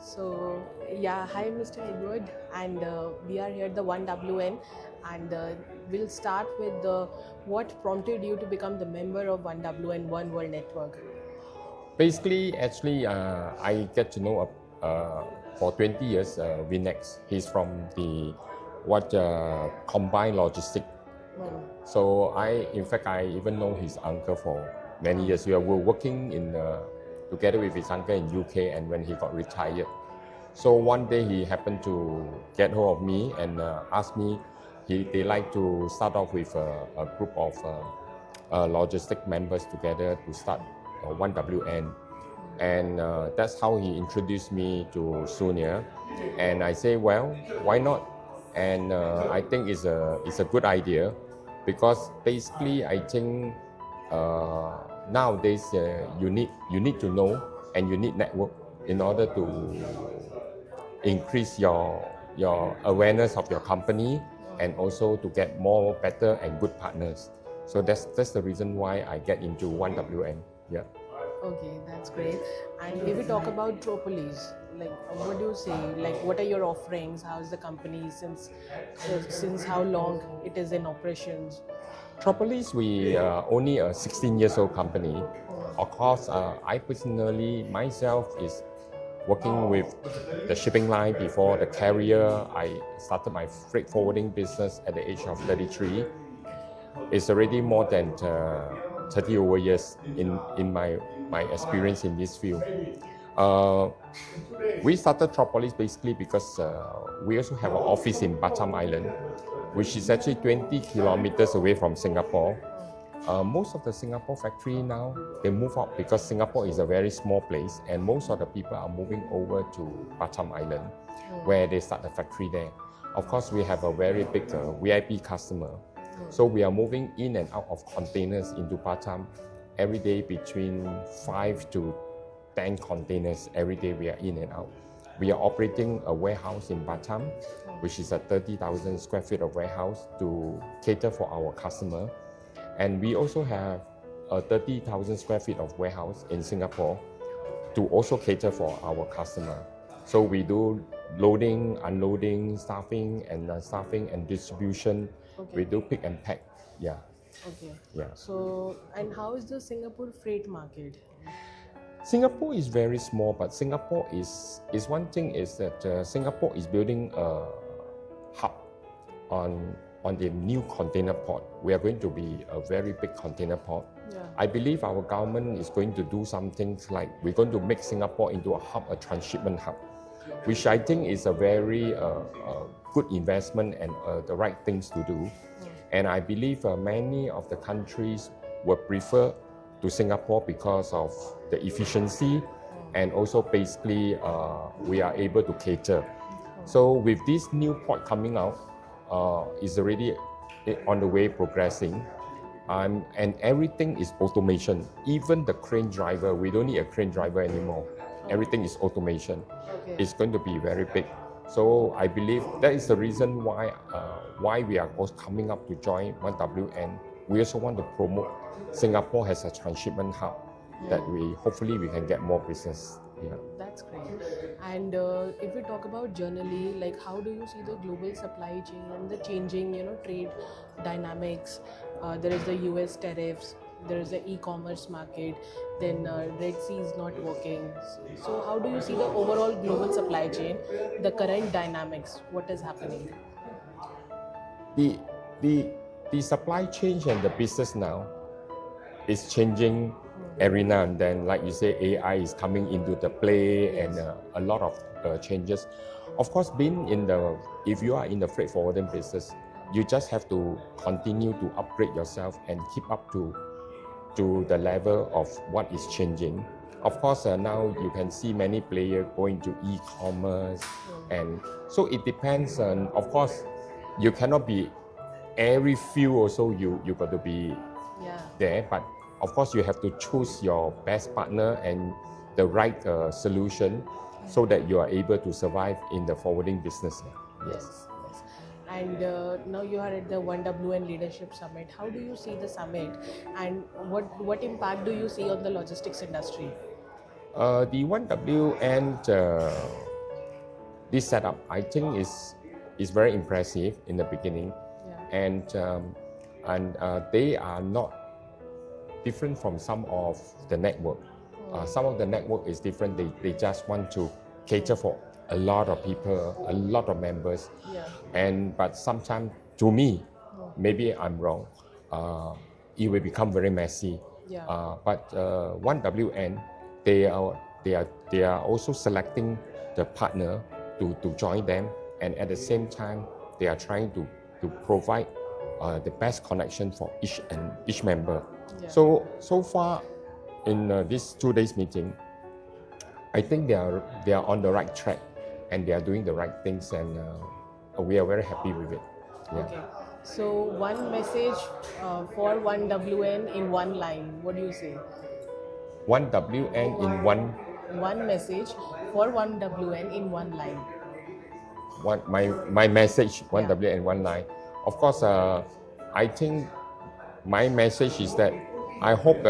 So, yeah, hi Mr. Edward, and we are here at the 1WN, and we'll start with what prompted you to become the member of 1WN One World Network. Basically, actually, I get to know for 20 years Vinex. He's from the combined logistic. So in fact, I even know his uncle for many years. We were working together with his uncle in UK, and when he got retired. So one day he happened to get hold of me and asked me, they like to start off with a group of logistic members together to start 1WN. And that's how he introduced me to Sunia. And I say, well, why not? And I think it's a good idea because basically I think nowadays you need to know and you need network in order to increase your awareness of your company and also to get more better and good partners. So that's the reason why I get into 1WN. Yeah. Okay, that's great. And if we talk about Tropolis, like what do you say? Like, what are your offerings? How's the company since how long it is in operations? Tropolis, we are only a 16 years old company. Of course, I personally, myself, is working with the shipping line before the carrier. I started my freight forwarding business at the age of 33. It's already more than 30 over years in my experience in this field. We started Tropolis basically because we also have an office in Batam Island, which is actually 20 kilometers away from Singapore. Most of the Singapore factory now, they move out because Singapore is a very small place and most of the people are moving over to Batam Island where they start the factory there. Of course, we have a very big VIP customer. So we are moving in and out of containers into Batam every day between 5 to 10 containers every day we are in and out. We are operating a warehouse in Batam, which is a 30,000 square feet of warehouse to cater for our customer. And we also have a 30,000 square feet of warehouse in Singapore to also cater for our customer. So we do loading, unloading, staffing and non-staffing and distribution. Okay. We do pick and pack. Yeah. Okay. Yeah. So, and how is the Singapore freight market? Singapore is very small, but Singapore is one thing is that Singapore is building a hub on the new container port. We are going to be a very big container port. Yeah. I believe our government is going to do some things like we're going to make Singapore into a hub, a transshipment hub, which I think is a very good investment and the right things to do. And I believe many of the countries will prefer to Singapore because of the efficiency and also basically we are able to cater. So with this new port coming out, is already on the way progressing. And everything is automation. Even the crane driver, we don't need a crane driver anymore. Everything is automation. Okay. It's going to be very big. So I believe that is the reason why we are also coming up to join 1WN. We also want to promote Singapore as a transshipment hub that hopefully we can get more business. Yeah. That's great. And if we talk about generally, like how do you see the global supply chain and the changing, trade dynamics? There is the US tariffs, there is the e-commerce market, then Red Sea is not working. So how do you see the overall global supply chain, the current dynamics, what is happening? The supply chain and the business now is changing every now and then. Like you say, AI is coming into the play. Yes. And a lot of changes. Of course, if you are in the freight forwarding business, you just have to continue to upgrade yourself and keep up to the level of what is changing. Of course, now you can see many players going to e-commerce, and so it depends on. Of course, you cannot be every field. Also, you got to be there, but of course, you have to choose your best partner and the right solution so that you are able to survive in the forwarding business. Yes. And now you are at the 1WN Leadership Summit. How do you see the summit and what impact do you see on the logistics industry? The 1WN this setup, I think is very impressive in the beginning, Yeah. and they are not different from some of the network. Some of the network is different. They just want to cater for a lot of people, a lot of members. Yeah. But sometimes, to me, maybe I'm wrong. It will become very messy. Yeah. But 1WN, they are also selecting the partner to join them, and at the same time, they are trying to provide the best connection for each member. Yeah. So far, in this 2 days meeting, I think they are on the right track, and they are doing the right things, and we are very happy with it. Yeah. Okay. So one message for 1WN in one line. What do you say? 1WN in one. One message for 1WN in one line. My message, 1WN one line. Of course, I think my message is that I hope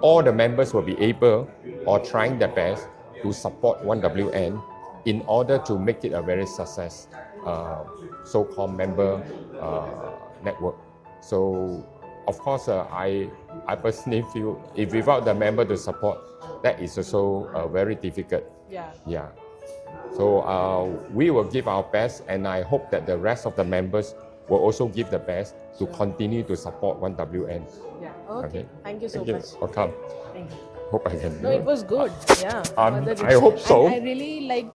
all the members will be able or trying their best to support 1WN in order to make it a very success so-called member network. So, of course, I personally feel if without the member to support, that is also very difficult. Yeah. Yeah. So we will give our best, and I hope that the rest of the members will also give the best to continue to support 1WN. Yeah. Okay. Thank you so much. Welcome. Thank you. Hope I can. No, it was good. Yeah. I hope so. I really liked